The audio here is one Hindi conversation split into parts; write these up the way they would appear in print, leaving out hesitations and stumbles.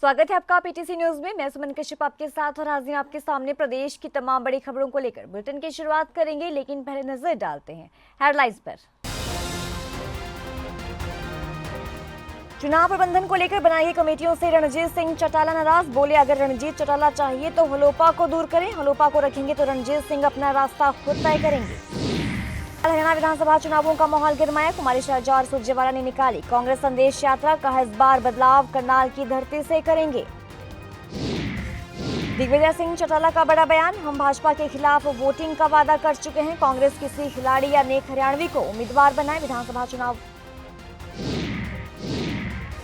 स्वागत है आपका पीटीसी न्यूज में। मैं सुमन कश्यप आपके साथ और हाजिर आपके सामने प्रदेश की तमाम बड़ी खबरों को लेकर बुलेटिन की शुरुआत करेंगे, लेकिन पहले नजर डालते हैं हेडलाइंस पर। चुनाव प्रबंधन को लेकर बनाई गई कमेटियों से रणजीत सिंह चौटाला नाराज, बोले अगर रणजीत चौटाला चाहिए तो हलोपा को दूर करें, हलोपा को रखेंगे तो रणजीत सिंह अपना रास्ता खुद तय करेंगे। हरियाणा विधानसभा चुनावों का माहौल गरमाया, कुमारी शैलजा और सुरजेवाला ने निकाली कांग्रेस संदेश यात्रा, कहा इस बार बदलाव करनाल की धरती से करेंगे। दिग्विजय सिंह चौटाला का बड़ा बयान, हम भाजपा के खिलाफ वोटिंग का वादा कर चुके हैं, कांग्रेस किसी खिलाड़ी या नेक हरियाणवी को उम्मीदवार बनाए।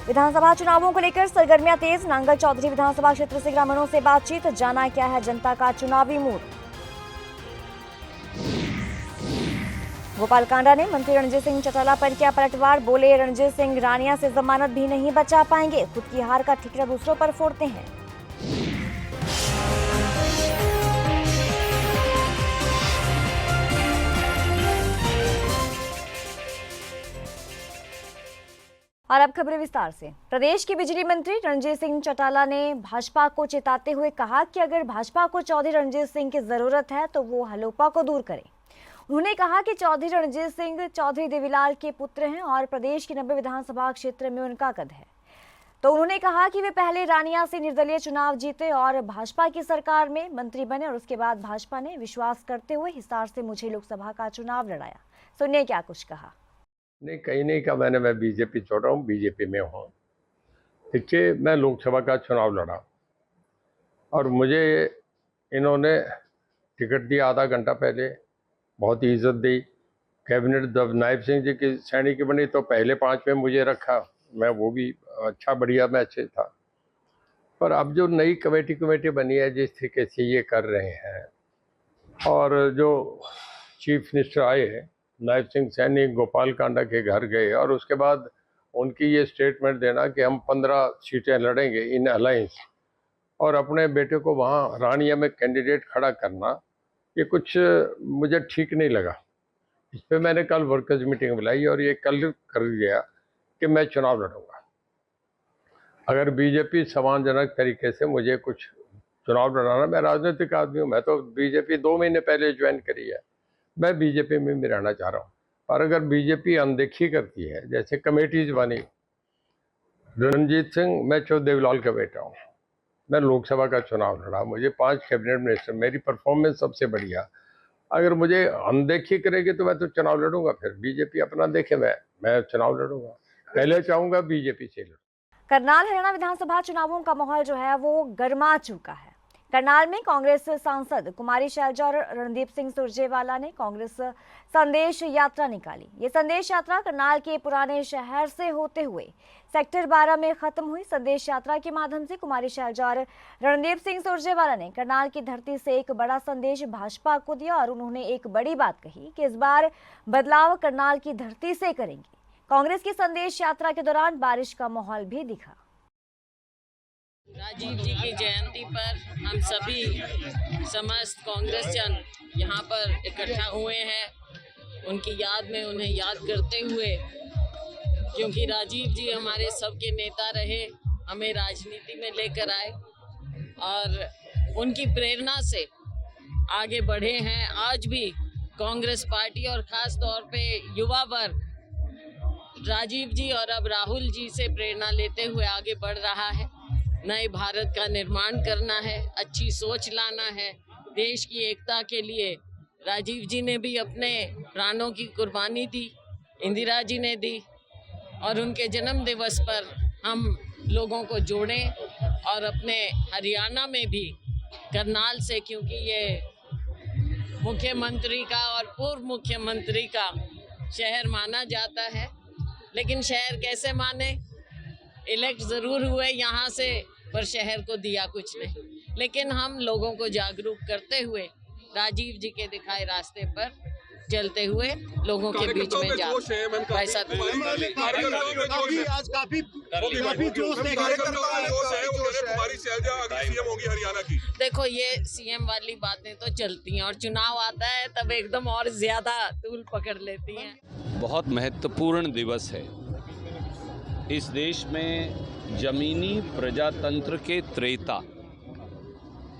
विधानसभा चुनावों को लेकर सरगर्मियां तेज, नांगल चौधरी विधानसभा क्षेत्र से ग्रामीणों से बातचीत, जाना क्या है जनता का चुनावी मूड। गोपाल कांडा ने मंत्री रणजीत सिंह चौटाला पर किया पलटवार, बोले रणजीत सिंह रानिया से जमानत भी नहीं बचा पाएंगे, खुद की हार का ठिकरा दूसरों पर फोड़ते हैं। और अब खबरें विस्तार से। प्रदेश के बिजली मंत्री रणजीत सिंह चौटाला ने भाजपा को चेताते हुए कहा कि अगर भाजपा को चौधरी रणजीत सिंह की जरूरत है तो वो हलोपा को दूर करें। उन्होंने कहा कि चौधरी रणजीत सिंह चौधरी देवीलाल के पुत्र हैं और प्रदेश की 90 विधानसभा क्षेत्र में उनका कद है। तो उन्होंने कहा कि वे पहले रानिया से निर्दलीय चुनाव जीते और भाजपा की सरकार में मंत्री बने और उसके बाद भाजपा ने विश्वास करते हुए हिसार से मुझे लोकसभा का चुनाव लड़ाया। सुनिए क्या कुछ कहा। नहीं, कहीं नहीं कहा मैंने, मैं बीजेपी छोड़ रहा हूँ, बीजेपी में हूँ। देखिए, मैं लोकसभा का चुनाव लड़ा और मुझे इन्होंने टिकट दिया आधा घंटा पहले, बहुत ही इज्जत दी। कैबिनेट जब नायब सिंह जी की श्रेणी की बनी तो पहले 5 में मुझे रखा, मैं वो भी अच्छा बढ़िया मैं अच्छे था। पर अब जो नई कमेटी बनी है, जिस तरीके से ये कर रहे हैं और जो चीफ मिनिस्टर आए हैं नायब सिंह सैनी गोपाल कांडा के घर गए और उसके बाद उनकी ये स्टेटमेंट देना कि हम 15 सीटें लड़ेंगे इन अलायंस और अपने बेटे को वहाँ रानिया में कैंडिडेट खड़ा करना, ये कुछ मुझे ठीक नहीं लगा। इस पर मैंने कल वर्कर्स मीटिंग बुलाई और ये कल कर दिया कि मैं चुनाव लड़ूंगा। अगर बीजेपी सम्मानजनक तरीके से मुझे कुछ चुनाव लड़ाना, मैं राजनीतिक आदमी हूँ, मैं तो बीजेपी 2 महीने पहले ज्वाइन करी है, मैं बीजेपी में भी रहना चाह रहा हूँ। पर अगर बीजेपी अनदेखी करती है, जैसे कमेटीज बनी, रणजीत सिंह, मैं चौधरी देवीलाल का बेटा हूँ, मैं लोकसभा का चुनाव लड़ा, मुझे 5 कैबिनेट मिनिस्टर, मेरी परफॉर्मेंस सबसे बढ़िया। अगर मुझे अनदेखी करेगी तो मैं तो चुनाव लड़ूंगा, फिर बीजेपी अपना देखे, मैं चुनाव लड़ूंगा। पहले चाहूंगा बीजेपी से लड़ूं। करनाल हरियाणा विधानसभा चुनावों का माहौल जो है वो गर्मा चुका है। करनाल में कांग्रेस सांसद कुमारी शैलजा और रणदीप सिंह सुरजेवाला ने कांग्रेस संदेश यात्रा निकाली। ये संदेश यात्रा करनाल के पुराने शहर से होते हुए सेक्टर 12 में खत्म हुई। संदेश यात्रा के माध्यम से कुमारी शैलजा और रणदीप सिंह सुरजेवाला ने करनाल की धरती से एक बड़ा संदेश भाजपा को दिया और उन्होंने एक बड़ी बात कही कि इस बार बदलाव करनाल की धरती से करेंगे। कांग्रेस की संदेश यात्रा के दौरान बारिश का माहौल भी दिखा। राजीव जी की जयंती पर हम सभी समस्त कांग्रेस जन यहाँ पर इकट्ठा हुए हैं, उनकी याद में उन्हें याद करते हुए, क्योंकि राजीव जी हमारे सबके नेता रहे, हमें राजनीति में लेकर आए और उनकी प्रेरणा से आगे बढ़े हैं। आज भी कांग्रेस पार्टी और ख़ास तौर पे युवा वर्ग राजीव जी और अब राहुल जी से प्रेरणा लेते हुए आगे बढ़ रहा है। नए भारत का निर्माण करना है, अच्छी सोच लाना है, देश की एकता के लिए राजीव जी ने भी अपने प्राणों की कुर्बानी दी, इंदिरा जी ने दी और उनके जन्म दिवस पर हम लोगों को जोड़ें और अपने हरियाणा में भी करनाल से, क्योंकि ये मुख्यमंत्री का और पूर्व मुख्यमंत्री का शहर माना जाता है, लेकिन शहर कैसे माने, इलेक्ट ज़रूर हुए यहाँ से पर शहर को दिया कुछ नहीं। लेकिन हम लोगों को जागरूक करते हुए राजीव जी के दिखाए रास्ते पर चलते हुए लोगों के बीच में जा भाई साहब आज काफी जोश हरियाणा की। देखो, ये सीएम वाली बातें तो चलती हैं और चुनाव आता है तब एकदम और ज्यादा तूल पकड़ लेती हैं। बहुत महत्वपूर्ण दिवस है इस देश में जमीनी प्रजातंत्र के त्रेता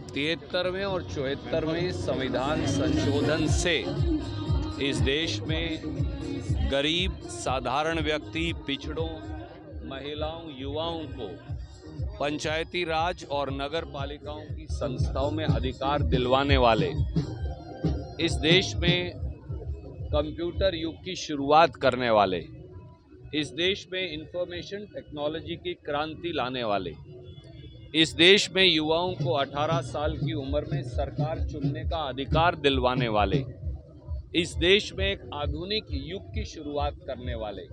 73वें और 74वें संविधान संशोधन से इस देश में गरीब, साधारण व्यक्ति, पिछड़ों, महिलाओं, युवाओं को पंचायती राज और नगर पालिकाओं की संस्थाओं में अधिकार दिलवाने वाले, इस देश में कंप्यूटर युग की शुरुआत करने वाले, इस देश में इंफॉर्मेशन टेक्नोलॉजी की क्रांति लाने वाले, इस देश में युवाओं को 18 साल की उम्र में सरकार चुनने का अधिकार दिलवाने वाले, इस देश में एक आधुनिक युग की शुरुआत करने वाले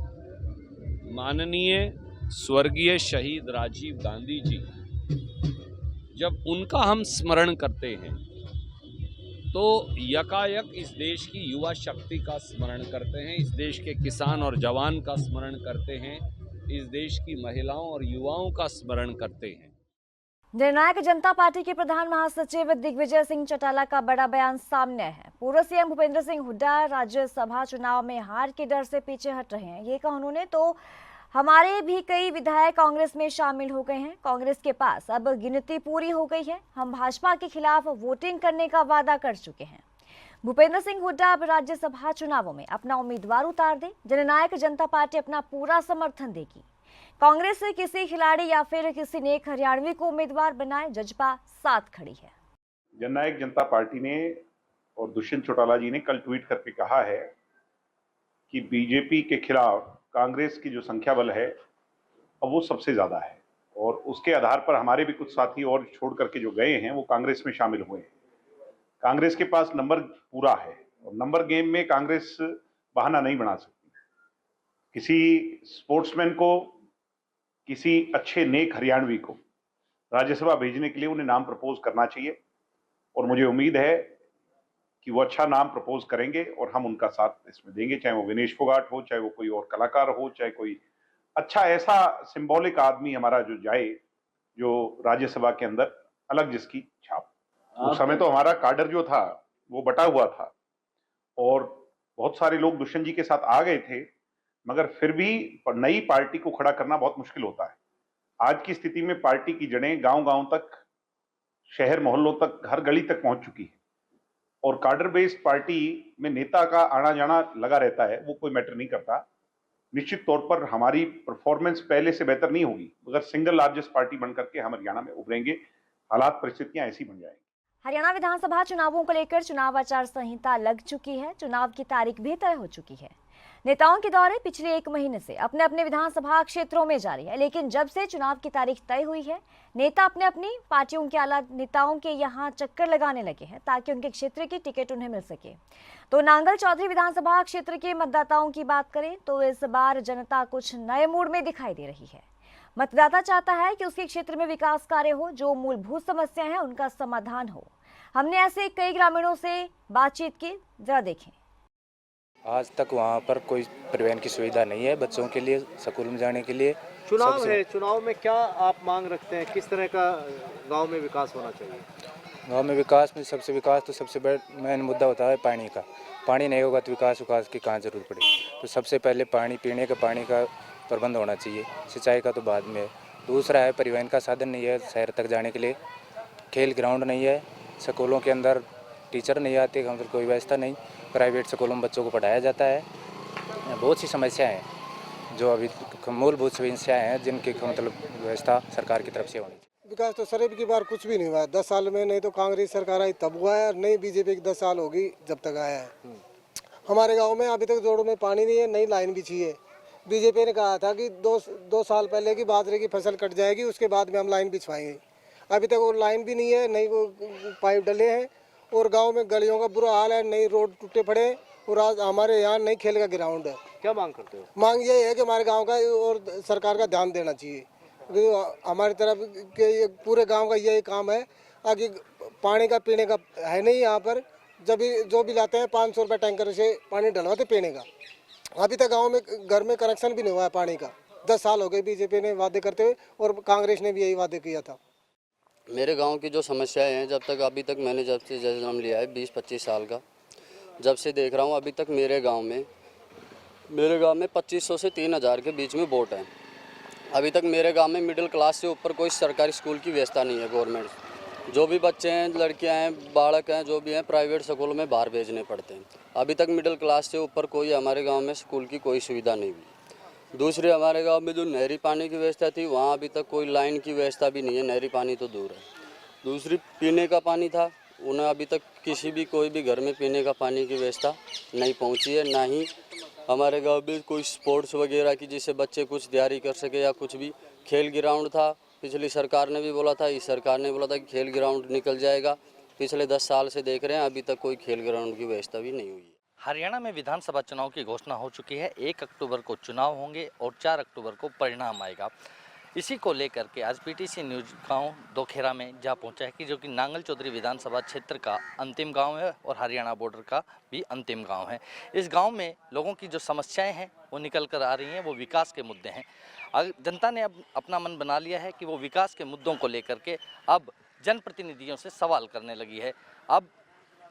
माननीय स्वर्गीय शहीद राजीव गांधी जी, जब उनका हम स्मरण करते हैं तो यकायक इस देश की युवा शक्ति का स्मरण करते हैं, इस देश के किसान और जवान का स्मरण करते हैं, इस देश की महिलाओं और युवाओं का स्मरण करते हैं। जननायक जनता पार्टी के प्रधान महासचिव दिग्विजय सिंह चौटाला का बड़ा बयान सामने है। पूर्व सीएम भूपेंद्र सिंह हुड्डा राज्यसभा चुनाव में हार के डर से पीछे हट रहे हैं। ये कहा उन्होंने। तो हमारे भी कई विधायक कांग्रेस में शामिल हो गए हैं। कांग्रेस के पास अब गिनती पूरी हो गई है। हम भाजपा के खिलाफ वोटिंग करने का वादा कर चुके हैं। भूपेंद्र सिंह हुड्डा अब राज्यसभा चुनावों में अपना उम्मीदवार उतार दे। जननायक जनता पार्टी अपना पूरा समर्थन देगी। कांग्रेस से किसी खिलाड़ी या फिर किसी नेक हरियाणवी को उम्मीदवार बनाए, जजपा साथ खड़ी है। जननायक जनता पार्टी ने और दुष्यंत चौटाला जी ने कल ट्वीट करके कहा है कि बीजेपी के खिलाफ कांग्रेस की जो संख्या बल है अब वो सबसे ज्यादा है, और उसके आधार पर हमारे भी कुछ साथी और छोड़ करके जो गए हैं वो कांग्रेस में शामिल हुए हैं। कांग्रेस के पास नंबर पूरा है और नंबर गेम में कांग्रेस बहाना नहीं बना सकती। किसी स्पोर्ट्समैन को, किसी अच्छे नेक हरियाणवी को राज्यसभा भेजने के लिए उन्हें नाम प्रपोज करना चाहिए, और मुझे उम्मीद है कि वो अच्छा नाम प्रपोज करेंगे और हम उनका साथ इसमें देंगे, चाहे वो विनेश फोगाट हो, चाहे वो कोई और कलाकार हो, चाहे कोई अच्छा ऐसा सिंबॉलिक आदमी हमारा जो जाए, जो राज्यसभा के अंदर अलग जिसकी छाप। उस समय तो हमारा काडर जो था वो बटा हुआ था और बहुत सारे लोग दुष्यंत जी के साथ आ गए थे, मगर फिर भी नई पार्टी को खड़ा करना बहुत मुश्किल होता है। आज की स्थिति में पार्टी की जड़ें गांव-गांव तक, शहर मोहल्लों तक, हर गली तक पहुंच चुकी है, और कार्डर बेस्ड पार्टी में नेता का आना जाना लगा रहता है, वो कोई मैटर नहीं करता। निश्चित तौर पर हमारी परफॉर्मेंस पहले से बेहतर नहीं होगी, मगर सिंगल लार्जेस्ट पार्टी बनकर के हम हरियाणा में उभरेंगे। हालात परिस्थितियां ऐसी बन जाएंगी। हरियाणा विधानसभा चुनावों को लेकर चुनाव आचार संहिता लग चुकी है। चुनाव की तारीख भी तय हो चुकी है। नेताओं के दौरे पिछले 1 महीने से अपने अपने विधानसभा क्षेत्रों में जारी है, लेकिन जब से चुनाव की तारीख तय हुई है, नेता अपने अपनी पार्टियों के आला नेताओं के यहां चक्कर लगाने लगे हैं ताकि उनके क्षेत्र की टिकट उन्हें मिल सके। तो नांगल चौधरी विधानसभा क्षेत्र के मतदाताओं की बात करें तो इस बार जनता कुछ नए मूड में दिखाई दे रही है। मतदाता चाहता है कि उसके क्षेत्र में विकास कार्य हो, जो मूलभूत समस्या है उनका समाधान हो। हमने ऐसे कई ग्रामीणों से बातचीत की, जरा देखें। आज तक वहाँ पर कोई परिवहन की सुविधा नहीं है बच्चों के लिए, स्कूल में जाने के लिए। चुनाव है, चुनाव में क्या आप मांग रखते हैं, किस तरह का गांव में विकास होना चाहिए? गांव में विकास में सबसे बड़ा मेन मुद्दा होता है पानी का। पानी नहीं होगा तो विकास की कहाँ जरूरत पड़ेगी। तो सबसे पहले पानी, पीने का पानी का प्रबंध होना चाहिए, सिंचाई का तो बाद में। दूसरा है परिवहन का साधन नहीं है शहर तक जाने के लिए, खेल ग्राउंड नहीं है, स्कूलों के अंदर टीचर नहीं आते, मतलब कोई व्यवस्था नहीं, प्राइवेट स्कूलों में बच्चों को पढ़ाया जाता है। बहुत सी समस्याएं हैं जो अभी मूलभूत समस्याएं हैं जिनकी मतलब व्यवस्था सरकार की तरफ से होनी चाहिए। विकास तो सर की बार कुछ भी नहीं हुआ है 10 साल में। नहीं तो कांग्रेस सरकार आई तब हुआ है, और नहीं बीजेपी की 10 साल होगी जब तक आया है। हमारे गांव में अभी तक जोड़ों में पानी नहीं है, नई लाइन बिछी है। बीजेपी ने कहा था कि दो साल पहले की बाजरे की फसल कट जाएगी, उसके बाद में हम लाइन बिछवाएंगे। अभी तक वो लाइन भी नहीं है, नई वो पाइप डले हैं, और गांव में गलियों का बुरा हाल है, नई रोड टूटे पड़े, और आज हमारे यहाँ नई खेल का ग्राउंड है। क्या मांग करते हो? मांग ये है कि हमारे गांव का और सरकार का ध्यान देना चाहिए। हमारी तरफ के पूरे गांव का यही काम है। आगे पानी का पीने का है नहीं यहाँ पर, जब भी जो भी लाते हैं 500 रुपये टैंकर से पानी डलवाते पीने का। अभी तक गाँव में घर में कनेक्शन भी नहीं हुआ है पानी का। 10 साल हो गए बीजेपी ने वादे करते हुए, और कांग्रेस ने भी यही वादे किया था। मेरे गांव की जो समस्याएं हैं, अभी तक मैंने जब से जन्म लिया है 20-25 साल का, जब से देख रहा हूं अभी तक मेरे गांव में 2500 से 3000 के बीच में वोट है। अभी तक मेरे गांव में मिडिल क्लास से ऊपर कोई सरकारी स्कूल की व्यवस्था नहीं है। गवर्नमेंट जो भी बच्चे हैं, लड़कियां हैं, बालक हैं, जो भी हैं, प्राइवेट स्कूलों में बाहर भेजने पड़ते हैं। अभी तक मिडिल क्लास से ऊपर कोई हमारे गांव में स्कूल की कोई सुविधा नहीं हुई। दूसरे, हमारे गांव में जो नहरी पानी की व्यवस्था थी, वहाँ अभी तक कोई लाइन की व्यवस्था भी नहीं है। नहरी पानी तो दूर है। दूसरी, पीने का पानी था, उन्हें अभी तक किसी भी कोई भी घर में पीने का पानी की व्यवस्था नहीं पहुँची है। ना ही हमारे गांव में कोई स्पोर्ट्स वगैरह की, जिससे बच्चे कुछ तैयारी कर सके या कुछ भी। खेल ग्राउंड था, पिछली सरकार ने भी बोला था, इस सरकार ने बोला था कि खेल ग्राउंड निकल जाएगा। पिछले 10 साल से देख रहे हैं, अभी तक कोई खेल ग्राउंड की व्यवस्था भी नहीं हुई है। हरियाणा में विधानसभा चुनाव की घोषणा हो चुकी है। 1 अक्टूबर को चुनाव होंगे और 4 अक्टूबर को परिणाम आएगा। इसी को लेकर के आज पीटीसी न्यूज़ गांव दोखेरा में जा पहुंचा है, कि जो कि नांगल चौधरी विधानसभा क्षेत्र का अंतिम गांव है और हरियाणा बॉर्डर का भी अंतिम गांव है। इस गांव में लोगों की जो समस्याएं हैं वो निकल कर आ रही हैं, वो विकास के मुद्दे हैं। जनता ने अब अपना मन बना लिया है कि वो विकास के मुद्दों को लेकर के अब जनप्रतिनिधियों से सवाल करने लगी है। अब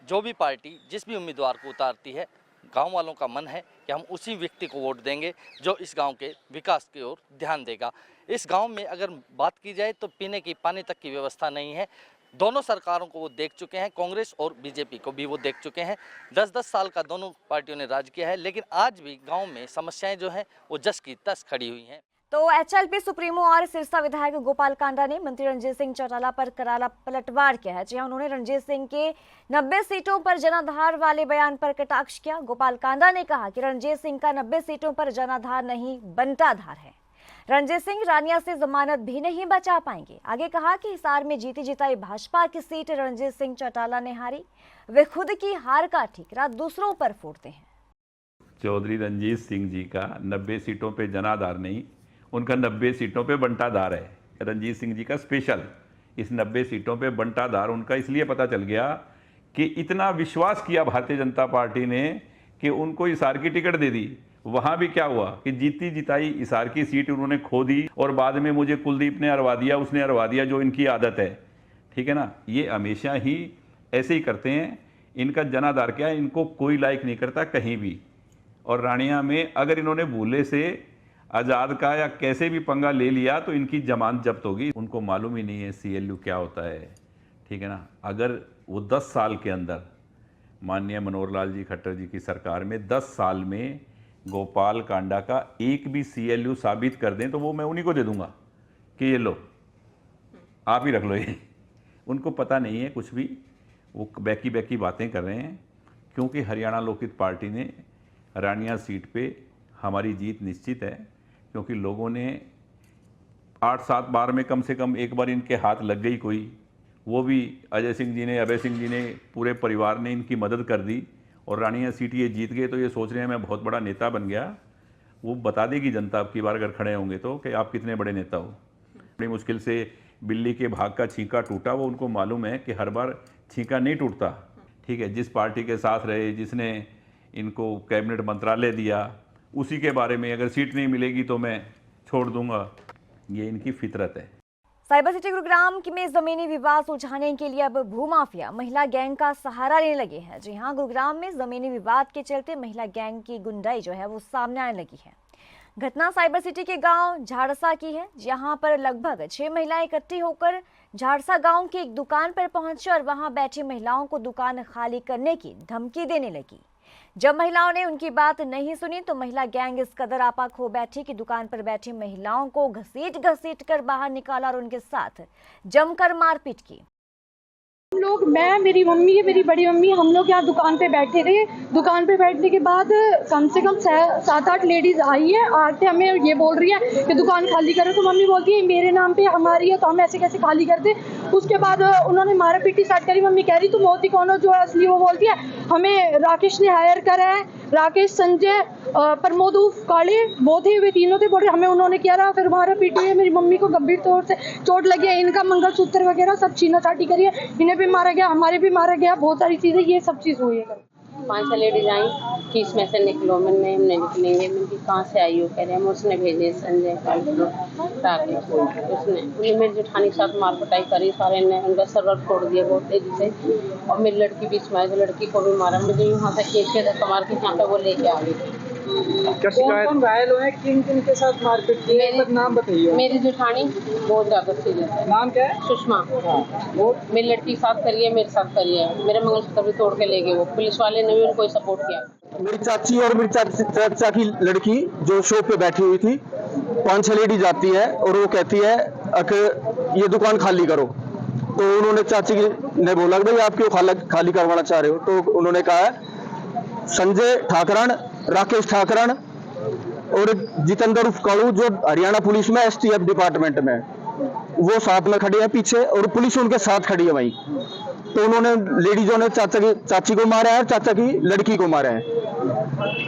जो भी पार्टी जिस भी उम्मीदवार को उतारती है, गांव वालों का मन है कि हम उसी व्यक्ति को वोट देंगे जो इस गांव के विकास की ओर ध्यान देगा। इस गांव में अगर बात की जाए तो पीने की पानी तक की व्यवस्था नहीं है। दोनों सरकारों को वो देख चुके हैं, कांग्रेस और बीजेपी को भी वो देख चुके हैं। 10-10 साल का दोनों पार्टियों ने राज किया है, लेकिन आज भी गाँव में समस्याएँ जो हैं वो जस की तस खड़ी हुई हैं। तो एचएलपी सुप्रीमो और सिरसा विधायक गोपाल कांडा ने मंत्री रणजीत सिंह चौटाला पर करारा पलटवार किया है। जी हां, उन्होंने रणजीत सिंह के 90 सीटों पर जनाधार वाले बयान पर कटाक्ष किया। गोपाल कांडा ने कहा कि रणजीत सिंह का 90 सीटों पर जनाधार नहीं, बंटाधार है। रणजीत सिंह रानिया से जमानत भी नहीं बचा पाएंगे। आगे कहा कि हिसार में जीती जिताई भाजपा की सीट रणजीत सिंह चौटाला ने हारी। वे खुद की हार का ठिकरा दूसरों पर फोड़ते हैं। चौधरी रणजीत सिंह जी का 90 सीटों पर जनाधार नहीं, उनका 90 सीटों पे बंटाधार है। रणजीत सिंह जी का स्पेशल इस 90 सीटों पे बंटाधार उनका इसलिए पता चल गया कि इतना विश्वास किया भारतीय जनता पार्टी ने कि उनको हिसार की टिकट दे दी। वहाँ भी क्या हुआ कि जीती जिताई हिसार की सीट उन्होंने खो दी और बाद में मुझे कुलदीप ने हरवा दिया, उसने हरवा दिया, जो इनकी आदत है। ठीक है ना, ये हमेशा ही ऐसे ही करते हैं। इनका जनाधार क्या है, इनको कोई लाइक नहीं करता कहीं भी। और रानिया में अगर इन्होंने भूले से आज़ाद का या कैसे भी पंगा ले लिया तो इनकी जमानत जब्त होगी। उनको मालूम ही नहीं है CLU क्या होता है। ठीक है ना, अगर वो 10 साल के अंदर माननीय मनोहर लाल जी खट्टर जी की सरकार में 10 साल में गोपाल कांडा का एक भी CLU साबित कर दें तो वो मैं उन्हीं को दे दूंगा कि ये लो, आप ही रख लो। ये उनको पता नहीं है कुछ भी, वो बैकी बातें कर रहे हैं। क्योंकि हरियाणा लोकहित पार्टी ने रानिया सीट पे हमारी जीत निश्चित है, क्योंकि लोगों ने 8-7 बार में कम से कम एक बार इनके हाथ लग गई कोई, वो भी अजय सिंह जी ने, अभय सिंह जी ने, पूरे परिवार ने इनकी मदद कर दी और रानिया सीट ये जीत गए। तो ये सोच रहे हैं मैं बहुत बड़ा नेता बन गया। वो बता देगी जनता अब की बार अगर खड़े होंगे तो कि आप कितने बड़े नेता हो। बड़ी मुश्किल से बिल्ली के भाग का छींका टूटा, वो उनको मालूम है कि हर बार छींका नहीं टूटता। ठीक है, जिस पार्टी के साथ रहे, जिसने इनको कैबिनेट मंत्रालय दिया, उसी के बारे में अगर सीट नहीं मिलेगी तो मैं छोड़ दूंगा। ये इनकी फितरत है। साइबर सिटी गुरुग्राम में जमीनी विवाद सुलझाने के लिए अब भूमाफिया महिला गैंग का सहारा लेने लगे हैं। जी हां, गुरुग्राम में जमीनी विवाद के चलते महिला गैंग की गुंडाई जो है वो सामने आने लगी है। घटना साइबर सिटी के गांव झाड़सा की है, जहां पर लगभग 6 महिलाएं इकट्ठी होकर झाड़सा गांव की एक दुकान पर पहुंची और वहां बैठी महिलाओं को दुकान खाली करने की धमकी देने लगी। जब महिलाओं ने उनकी बात नहीं सुनी तो महिला गैंग इस कदर आपाक हो बैठी कि दुकान पर बैठी महिलाओं को घसीट कर बाहर निकाला और उनके साथ जमकर मारपीट की। हम लोग, मैं, मेरी मम्मी, मेरी बड़ी मम्मी, हम लोग यहाँ दुकान पे बैठे थे। दुकान पे बैठने के बाद कम से कम 7-8 लेडीज आई है। आके हमें ये बोल रही है कि दुकान खाली करो। तो मम्मी बोलती है मेरे नाम पे हमारी है तो हम ऐसे कैसे खाली कर दे। उसके बाद उन्होंने मारा पीटी स्टार्ट करी। मम्मी कह रही तुम होती कौन हो जो असली। वो बोलती है हमें राकेश ने हायर करा है। राकेश, संजय, प्रमोद काले वो थे, वे तीनों थे। बोल रहे हमें उन्होंने किया रहा। फिर मारा पीटी है, मेरी मम्मी को गंभीर तौर से चोट लगी है। इनका मंगलसूत्र वगैरह सब छीना छाटी करी है। इन्हें भी मारा गया, हमारे भी मारा गया, बहुत सारी चीजें, ये सब चीज हुई है। 5-6 लेडीज आई कि इसमें से निकलो। मैंने हम नहीं निकलेंगे। मैंने कहाँ से आई हो, कह रहे हैं उसने भेजे संजय राकेश। उसने मेरी जेठानी के साथ मार पिटाई करी। सारे ने उनका सर्वर फोड़ दिया बहुत तेजी से। और मेरी लड़की बीच में आई तो लड़की को भी मारा। मुझे यहाँ से खींच के धक्का मार के यहाँ पे वो लेके आ गई। क्या शिकायत? कौन घायल हुए, किन किन के साथ मारपीट की है, नाम बताइए। मेरी जेठानी बहुत ज्यादा सीरियस है। नाम क्या है? सुषमा। वो मेरी लड़की के साथ करी है, मेरे साथ करी है, मेरे मंगलसूत्र भी तोड़ के ले गए वो। पुलिस वाले ने भी उनको सपोर्ट किया। मेरी चाची और मेरी चाचा की लड़की जो शॉप पे बैठी हुई थी, 5-6 लेडीज आती है और वो कहती है कि ये दुकान खाली करो। तो उन्होंने चाची ने बोला कि भाई आप क्यों खाली करवाना चाह रहे हो? तो उन्होंने कहा संजय ठाकरण, राकेश ठाकरण और जितेंद्र उर्फ कालू जो हरियाणा पुलिस में STF डिपार्टमेंट में, वो साथ में खड़े हैं पीछे और पुलिस उनके साथ खड़ी है वहीं। तो उन्होंने लेडीजों ने चाची को मारा है और चाचा की लड़की को मारा है।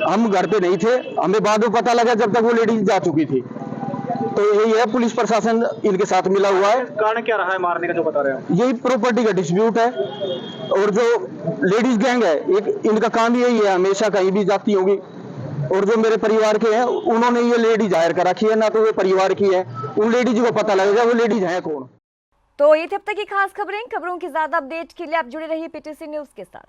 हम घर पे नहीं थे, हमें बाद में पता लगा जब तक वो लेडीज जा चुकी थी। तो यही है, पुलिस प्रशासन इनके साथ मिला हुआ है। कारण क्या रहा है मारने का जो बता रहे हो? यही प्रॉपर्टी का डिस्प्यूट है और जो लेडीज गैंग है इनका काम यही है, हमेशा कहीं भी जाती होगी। और जो मेरे परिवार के हैं उन्होंने ये लेडीज हायर कर रखी है, ना तो वो परिवार की है। उन लेडीज को पता लगेगा वो लेडीज है कौन। तो ये थे अब तक की खास खबरों की ज्यादा अपडेट के लिए आप जुड़े रहिए PTC न्यूज के साथ।